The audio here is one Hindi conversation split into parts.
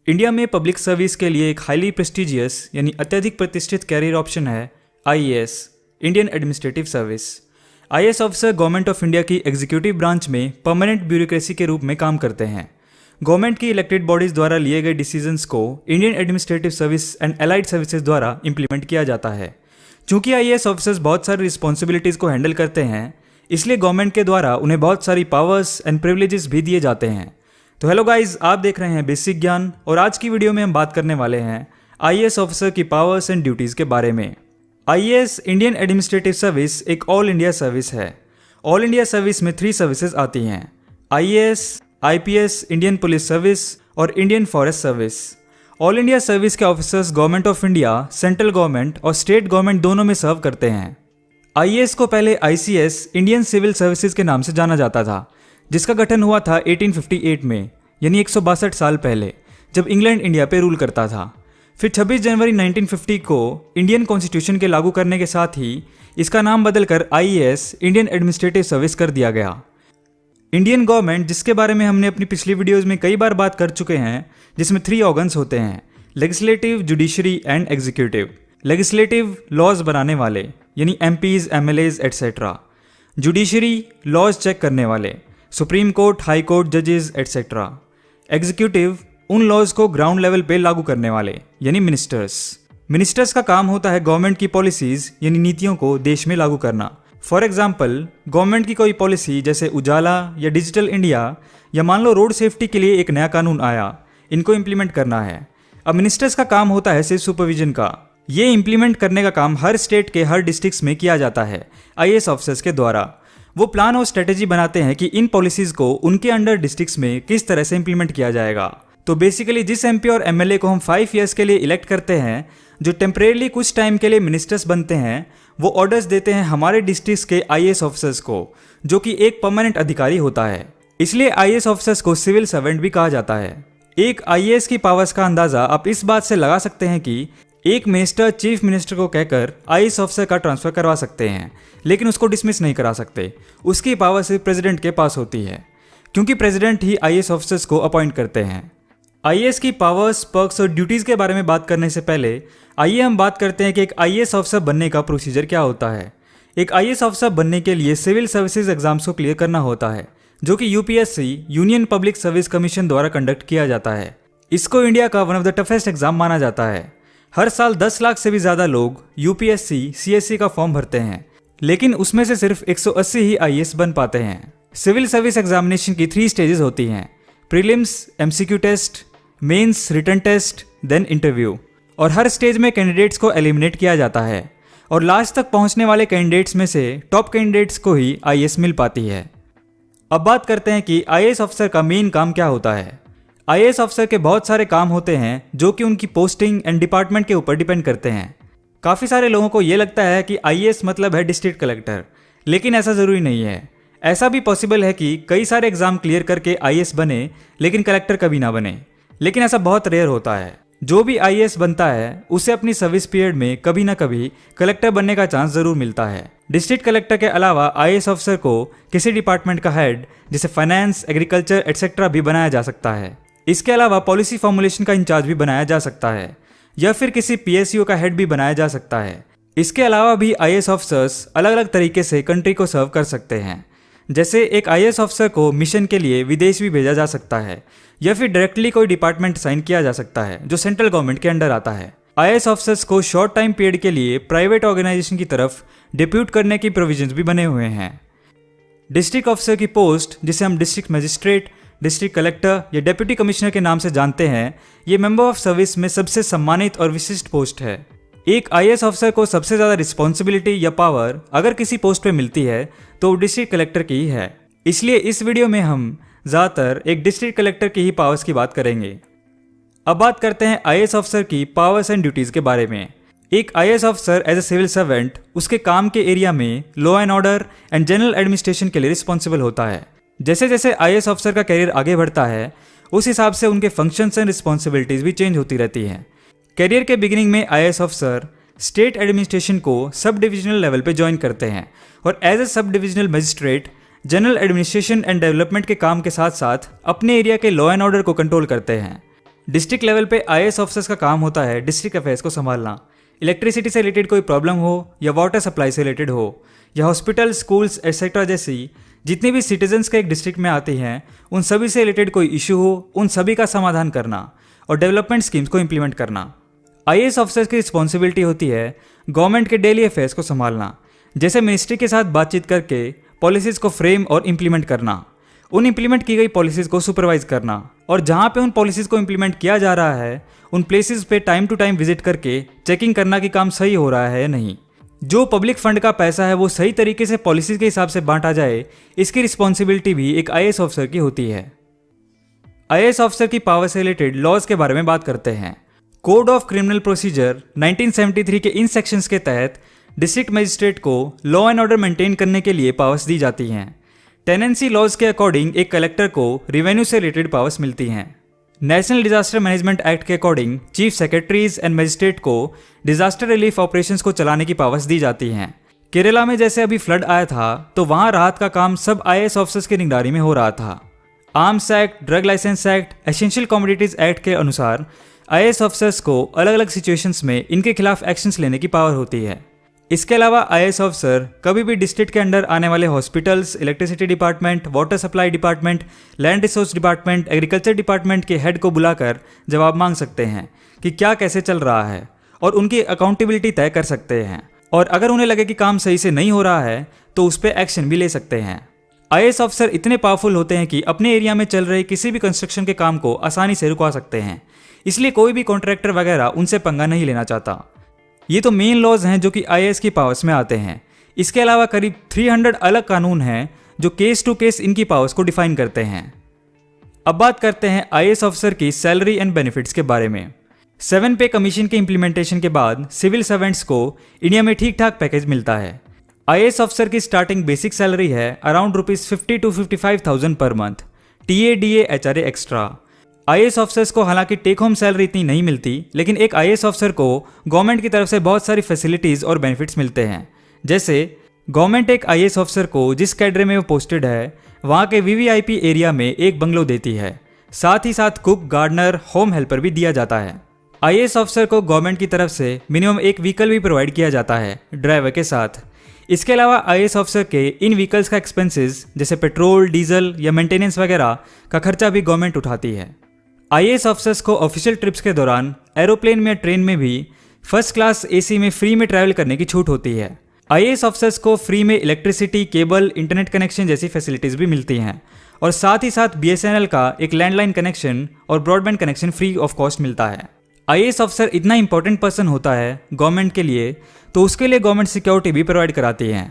इंडिया में पब्लिक सर्विस के लिए एक हाईली प्रेस्टिजियस यानी अत्यधिक प्रतिष्ठित कैरियर ऑप्शन है IAS, Indian administrative service. IAS officer government of India की एग्जीक्यूटिव ब्रांच में परमानेंट ब्यूरोक्रेसी के रूप में काम करते हैं। गवर्नमेंट की इलेक्टेड बॉडीज द्वारा लिए गए डिसीजंस को Indian administrative service and allied services द्वारा इंप्लीमेंट किया जाता है। चूंकि आईएएस ऑफिसर्स बहुत सारी रिस्पॉन्सिबिलिटीज़ को हैंडल करते हैं, इसलिए गवर्नमेंट के द्वारा उन्हें बहुत सारी पावर्स एंड प्रिविलेजेस भी दिए जाते हैं। तो हेलो गाइज, आप देख रहे हैं बेसिक ज्ञान और आज की वीडियो में हम बात करने वाले हैं आईएएस ऑफिसर की पावर्स एंड ड्यूटीज़ के बारे में। आईएएस इंडियन एडमिनिस्ट्रेटिव सर्विस एक ऑल इंडिया सर्विस है। ऑल इंडिया सर्विस में 3 सर्विसेज आती हैं: IAS, IPS, Indian police service और Indian forest service. All India service के officers government of India, central government और स्टेट गवर्नमेंट दोनों में सर्व करते हैं। आईएएस को पहले आईसीएस, इंडियन सिविल सर्विसेज के नाम से जाना जाता था, जिसका गठन हुआ था 1858 में, यानी 162 साल पहले, जब इंग्लैंड इंडिया पे रूल करता था। फिर 26 जनवरी 1950 को इंडियन कॉन्स्टिट्यूशन के लागू करने के साथ ही इसका नाम बदलकर आईएएस, इंडियन एडमिनिस्ट्रेटिव सर्विस कर दिया गया। इंडियन गवर्नमेंट, जिसके बारे में हमने अपनी पिछली वीडियोज़ में कई बार बात कर चुके हैं, जिसमें 3 ऑर्गन्स होते हैं: legislative, judiciary and executive. Legislative laws बनाने वाले यानी MPs, MLAs et cetera. Judiciary laws check करने वाले, सुप्रीम कोर्ट, हाई कोर्ट, जजेस एटसेट्रा। एग्जीक्यूटिव उन लॉज को ग्राउंड लेवल पे लागू करने वाले यानी मिनिस्टर्स। मिनिस्टर्स का काम होता है गवर्नमेंट की पॉलिसीज यानी नीतियों को देश में लागू करना। फॉर एग्जाम्पल, गवर्नमेंट की कोई पॉलिसी जैसे उजाला या डिजिटल इंडिया, या मान लो रोड सेफ्टी के लिए एक नया कानून आया, इनको इम्प्लीमेंट करना है। अब मिनिस्टर्स का काम होता है सिर्फ सुपरविजन का। ये इम्प्लीमेंट करने का काम हर स्टेट के हर डिस्ट्रिक्ट्स में किया जाता है आईएएस ऑफिसर्स के द्वारा। वो प्लान और स्ट्रेटेजी बनाते हैं कि इन पॉलिसीज को उनके अंडर डिस्ट्रिक्ट्स में किस तरह से इंप्लीमेंट किया जाएगा। तो बेसिकली जिस एमपी और एमएलए को हम 5 ईयर्स के लिए इलेक्ट करते हैं, जो टेम्परेरली कुछ टाइम के लिए मिनिस्टर्स बनते हैं, वो ऑर्डर्स देते हैं हमारे डिस्ट्रिक्ट्स के आईएएस ऑफिसर्स को, जो कि एक परमानेंट अधिकारी होता है। इसलिए आईएएस ऑफिसर्स को सिविल सर्वेंट भी कहा जाता है। एक आईएएस की पावर्स का अंदाजा आप इस बात से लगा सकते हैं कि एक मिनिस्टर चीफ मिनिस्टर को कहकर आईएएस ऑफिसर का ट्रांसफर करवा सकते हैं, लेकिन उसको डिसमिस नहीं करा सकते। उसकी पावर सिर्फ प्रेसिडेंट के पास होती है, क्योंकि प्रेसिडेंट ही आईएएस ऑफिसर्स को अपॉइंट करते हैं। आईएएस की पावर्स, पर्क्स और ड्यूटीज़ के बारे में बात करने से पहले आइए हम बात करते हैं कि एक आईएएस ऑफिसर बनने का प्रोसीजर क्या होता है। एक आईएएस ऑफिसर बनने के लिए सिविल सर्विसेज एग्जाम्स को क्लियर करना होता है, जो कि UPSC, union public service commission द्वारा कंडक्ट किया जाता है। इसको इंडिया का one of the toughest exam माना जाता है। हर साल 10 लाख से भी ज़्यादा लोग यूपीएससी, सीएससी का फॉर्म भरते हैं, लेकिन उसमें से सिर्फ 180 ही आईएएस बन पाते हैं। सिविल सर्विस एग्जामिनेशन की 3 स्टेजेस होती हैं: prelims, MCQ test, mains, written test, then interview. और हर स्टेज में कैंडिडेट्स को एलिमिनेट किया जाता है और लास्ट तक पहुंचने वाले कैंडिडेट्स में से टॉप कैंडिडेट्स को ही आईएएस मिल पाती है। अब बात करते हैं कि आईएएस ऑफिसर का मेन काम क्या होता है। आईएएस ऑफिसर के बहुत सारे काम होते हैं जो कि उनकी पोस्टिंग एंड डिपार्टमेंट के ऊपर डिपेंड करते हैं। काफ़ी सारे लोगों को ये लगता है कि आईएएस मतलब है डिस्ट्रिक्ट कलेक्टर, लेकिन ऐसा ज़रूरी नहीं है। ऐसा भी पॉसिबल है कि कई सारे एग्जाम क्लियर करके आईएएस बने लेकिन कलेक्टर कभी ना बने, लेकिन ऐसा बहुत रेयर होता है। जो भी आईएएस बनता है उसे अपनी सर्विस पीरियड में कभी ना कभी कलेक्टर बनने का चांस ज़रूर मिलता है। डिस्ट्रिक्ट कलेक्टर के अलावा आईएएस ऑफिसर को किसी डिपार्टमेंट का हेड जैसे फाइनेंस, एग्रीकल्चर एटसेट्रा भी बनाया जा सकता है। इसके अलावा पॉलिसी फॉर्मुलेशन का इंचार्ज भी बनाया जा सकता है, या फिर किसी पीएसयू का हेड भी बनाया जा सकता है। इसके अलावा भी आईएएस ऑफिसर्स अलग अलग तरीके से कंट्री को सर्व कर सकते हैं। जैसे एक आईएएस ऑफिसर को मिशन के लिए विदेश भी भेजा जा सकता है, या फिर डायरेक्टली कोई डिपार्टमेंट साइन किया जा सकता है जो सेंट्रल गवर्नमेंट के अंडर आता है। आईएएस ऑफिसर्स को शॉर्ट टाइम पीरियड के लिए प्राइवेट ऑर्गेनाइजेशन की तरफ डिप्यूट करने की प्रोविजंस भी बने हुए हैं। डिस्ट्रिक्ट ऑफिसर की पोस्ट, जिसे हम डिस्ट्रिक्ट मजिस्ट्रेट, डिस्ट्रिक्ट कलेक्टर या डेप्यूटी कमिश्नर के नाम से जानते हैं, ये मेंबर ऑफ सर्विस में सबसे सम्मानित और विशिष्ट पोस्ट है। एक आईएएस ऑफिसर को सबसे ज़्यादा रिस्पॉन्सिबिलिटी या पावर अगर किसी पोस्ट पे मिलती है तो वो डिस्ट्रिक्ट कलेक्टर की ही है। इसलिए इस वीडियो में हम ज़्यादातर एक डिस्ट्रिक्ट कलेक्टर की ही पावर्स की बात करेंगे। अब बात करते हैं आईएएस ऑफिसर की पावर्स एंड ड्यूटीज़ के बारे में। एक IAS officer as a civil servant उसके काम के एरिया में law and order and general administration के लिए रिस्पॉन्सिबल होता है। जैसे जैसे आईएएस ऑफिसर का कैरियर आगे बढ़ता है, उस हिसाब से उनके फंक्शंस एंड रिस्पॉन्सिबिलिटीज़ भी चेंज होती रहती हैं। कैरियर के बिगिनिंग में आईएएस ऑफिसर स्टेट एडमिनिस्ट्रेशन को सब डिविजनल लेवल पे ज्वाइन करते हैं और as a sub divisional magistrate general administration and development के काम के साथ साथ अपने एरिया के लॉ एंड ऑर्डर को कंट्रोल करते हैं। डिस्ट्रिक्ट लेवल पे आईएएस ऑफिसर्स का काम होता है डिस्ट्रिक्ट अफेयर्स को संभालना। इलेक्ट्रिसिटी से रिलेटेड कोई प्रॉब्लम हो या वाटर सप्लाई से रिलेटेड हो या हॉस्पिटल, स्कूल्स एटसेट्रा जैसी जितनी भी सिटीजन्स के एक डिस्ट्रिक्ट में आती हैं, उन सभी से रिलेटेड कोई इशू हो, उन सभी का समाधान करना और डेवलपमेंट स्कीम्स को इम्प्लीमेंट करना। आईएएस ऑफिसर्स की रिस्पॉन्सिबिलिटी होती है गवर्नमेंट के डेली अफेयर्स को संभालना, जैसे मिनिस्ट्री के साथ बातचीत करके पॉलिसीज़ को फ्रेम और इम्प्लीमेंट करना, उन इम्प्लीमेंट की गई पॉलिसीज़ को सुपरवाइज करना और जहाँ पे उन पॉलिसीज़ को इम्प्लीमेंट किया जा रहा है उन प्लेसेस पे टाइम टू टाइम विजिट करके चेकिंग करना कि काम सही हो रहा है या नहीं। जो पब्लिक फंड का पैसा है वो सही तरीके से पॉलिसीज़ के हिसाब से बांटा जाए, इसकी रिस्पॉन्सिबिलिटी भी एक आईएएस ऑफिसर की होती है। आईएएस ऑफिसर की पावर से रिलेटेड लॉज के बारे में बात करते हैं। कोड ऑफ क्रिमिनल प्रोसीजर 1973 के इन सेक्शंस के तहत डिस्ट्रिक्ट मजिस्ट्रेट को लॉ एंड ऑर्डर मेंटेन करने के लिए पावर्स दी जाती हैं। टेनेंसी लॉज के अकॉर्डिंग एक कलेक्टर को रेवेन्यू से रिलेटेड पावर्स मिलती हैं। नेशनल डिजास्टर मैनेजमेंट एक्ट के according chief secretaries and magistrate को डिजास्टर रिलीफ ऑपरेशंस को चलाने की पावर्स दी जाती हैं। केरला में जैसे अभी फ्लड आया था तो वहां राहत का काम सब आईएएस ऑफिसर्स की निगरानी में हो रहा था। Arms act, drug licence act, essential commodities act के अनुसार आईएएस ऑफिसर्स को अलग अलग सिचुएशंस में इनके खिलाफ एक्शंस लेने की पावर होती है। इसके अलावा आईएएस ऑफिसर कभी भी डिस्ट्रिक्ट के अंडर आने वाले hospitals, electricity department, water supply department, land resource department, agriculture department के हेड को बुलाकर जवाब मांग सकते हैं कि क्या कैसे चल रहा है और उनकी अकाउंटेबिलिटी तय कर सकते हैं और अगर उन्हें लगे कि काम सही से नहीं हो रहा है तो उस पर एक्शन भी ले सकते हैं। आईएएस ऑफिसर इतने पावरफुल होते हैं कि अपने एरिया में चल रहे किसी भी कंस्ट्रक्शन के काम को आसानी से रुकवा सकते हैं, इसलिए कोई भी कॉन्ट्रैक्टर वगैरह उनसे पंगा नहीं लेना चाहता। ये तो मेन लॉज हैं जो कि आईएएस की पावर्स में आते हैं। इसके अलावा करीब 300 अलग कानून हैं जो केस टू केस इनकी पावर्स को डिफाइन करते हैं। अब बात करते हैं आईएएस ऑफिसर की सैलरी एंड बेनिफिट्स के बारे में। 7 पे कमीशन के इम्प्लीमेंटेशन के बाद सिविल सर्वेंट्स को इंडिया में ठीक ठाक पैकेज मिलता है। आईएएस ऑफिसर की स्टार्टिंग बेसिक सैलरी है around ₹50 to 55,000 per month, TA HRA extra. IAS officers को हालांकि टेक होम सैलरी इतनी नहीं मिलती, लेकिन एक आईएएस ऑफिसर को गवर्नमेंट की तरफ से बहुत सारी फैसिलिटीज और बेनिफिट्स मिलते हैं। जैसे गवर्नमेंट एक आईएएस ऑफिसर को जिस कैडरे में वो पोस्टेड है वहाँ के वीवीआईपी एरिया में एक बंगलो देती है, साथ ही साथ कुक, गार्डनर, होम हेल्पर भी दिया जाता है। आईएएस ऑफिसर को गवर्नमेंट की तरफ से मिनिमम एक व्हीकल भी प्रोवाइड किया जाता है ड्राइवर के साथ। इसके अलावा आईएएस ऑफिसर के इन व्हीकल्स का एक्सपेंसेस जैसे पेट्रोल, डीजल या मेंटेनेंस वगैरह का खर्चा भी गवर्नमेंट उठाती है। आईएएस ऑफिसर्स को ऑफिशियल ट्रिप्स के दौरान एरोप्लेन में या ट्रेन में भी फर्स्ट क्लास एसी में फ्री में ट्रैवल करने की छूट होती है। आईएएस ऑफिसर्स को फ्री में इलेक्ट्रिसिटी, केबल, इंटरनेट कनेक्शन जैसी फैसिलिटीज भी मिलती हैं और साथ ही साथ बीएसएनएल का एक लैंडलाइन कनेक्शन और broadband connection free of cost मिलता है। आईएएस ऑफिसर इतना इंपॉर्टेंट पर्सन होता है गवर्नमेंट के लिए तो उसके लिए गवर्नमेंट सिक्योरिटी भी प्रोवाइड कराती है।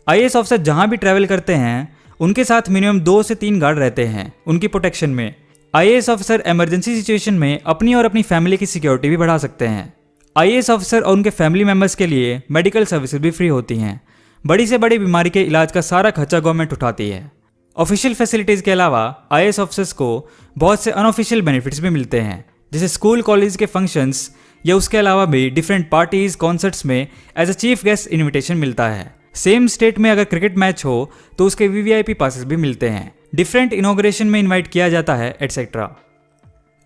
आईएएस ऑफिसर जहां भी ट्रैवल करते हैं उनके साथ मिनिमम 2 से 3 गार्ड रहते हैं उनकी प्रोटेक्शन में। आईएएस ऑफिसर इमरजेंसी सिचुएशन में अपनी और अपनी फैमिली की सिक्योरिटी भी बढ़ा सकते हैं। आईएएस ऑफिसर और उनके फैमिली मेंबर्स के लिए मेडिकल सर्विसेज भी फ्री होती हैं। बड़ी से बड़ी बीमारी के इलाज का सारा खर्चा गवर्नमेंट उठाती है। ऑफिशियल फैसिलिटीज़ के अलावा आईएएस ऑफिसर्स को बहुत से अनऑफिशियल बेनिफिट्स भी मिलते हैं, जैसे स्कूल कॉलेज के फंक्शंस या उसके अलावा भी डिफरेंट पार्टीज, कॉन्सर्ट्स में as a chief guest invitation मिलता है। सेम स्टेट में अगर क्रिकेट मैच हो तो उसके वीवीआईपी पासेस भी मिलते हैं। डिफरेंट इनॉग्रेशन में इनवाइट किया जाता है एटसेट्रा।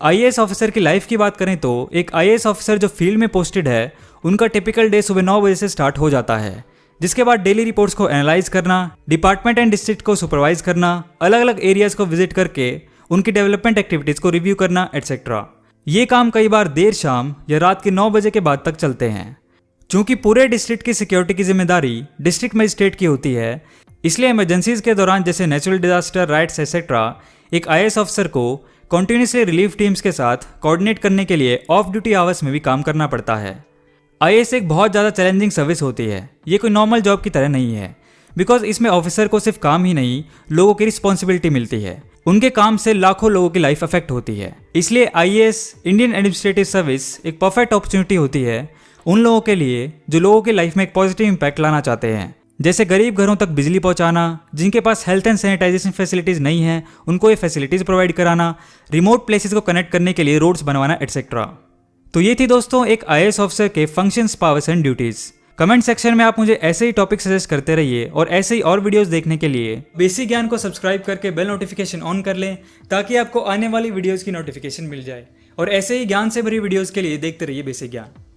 आईएएस ऑफिसर की लाइफ की बात करें तो एक आईएएस ऑफिसर जो फील्ड में पोस्टेड है उनका टिपिकल डे सुबह 9 बजे से स्टार्ट हो जाता है, जिसके बाद डेली रिपोर्ट्स को एनालाइज करना, डिपार्टमेंट एंड डिस्ट्रिक्ट को सुपरवाइज करना, अलग अलग एरियाज को विजिट करके उनकी डेवलपमेंट एक्टिविटीज को रिव्यू करना एटसेट्रा। ये काम कई बार देर शाम या रात के 9 बजे के बाद तक चलते हैं। चूंकि पूरे डिस्ट्रिक्ट की सिक्योरिटी की जिम्मेदारी डिस्ट्रिक्ट मजिस्ट्रेट की होती है, इसलिए इमरजेंसीज के दौरान जैसे नेचुरल डिजास्टर, राइट्स एक्सेट्रा एक आईएएस ऑफिसर को कॉन्टिन्यूसली रिलीफ टीम्स के साथ कोऑर्डिनेट करने के लिए ऑफ ड्यूटी आवर्स में भी काम करना पड़ता है। आईएएस एक बहुत ज़्यादा चैलेंजिंग सर्विस होती है। ये कोई नॉर्मल जॉब की तरह नहीं है, बिकॉज इसमें ऑफिसर को सिर्फ काम ही नहीं, लोगों की रिस्पॉन्सिबिलिटी मिलती है। उनके काम से लाखों लोगों की लाइफ अफेक्ट होती है। इसलिए आईएएस, इंडियन एडमिनिस्ट्रेटिव सर्विस, एक परफेक्ट अपॉर्चुनिटी होती है उन लोगों के लिए जो लोगों की लाइफ में एक पॉजिटिव इंपैक्ट लाना चाहते हैं, जैसे गरीब घरों तक बिजली पहुंचाना, जिनके पास हेल्थ एंड सैनिटाइजेशन फैसिलिटीज़ नहीं है उनको ये फैसिलिटीज़ प्रोवाइड कराना, रिमोट प्लेसेस को कनेक्ट करने के लिए रोड्स बनवाना एटसेट्रा। तो ये थी दोस्तों एक आईएएस ऑफिसर के functions, powers and duties. Comment section में आप मुझे ऐसे ही टॉपिक सजेस्ट करते रहिए और ऐसे ही और वीडियोस देखने के लिए बेसिक ज्ञान को सब्सक्राइब करके बेल नोटिफिकेशन ऑन कर लें ताकि आपको आने वाली वीडियोस की नोटिफिकेशन मिल जाए। और ऐसे ही ज्ञान से भरी वीडियोस के लिए देखते रहिए बेसिक ज्ञान।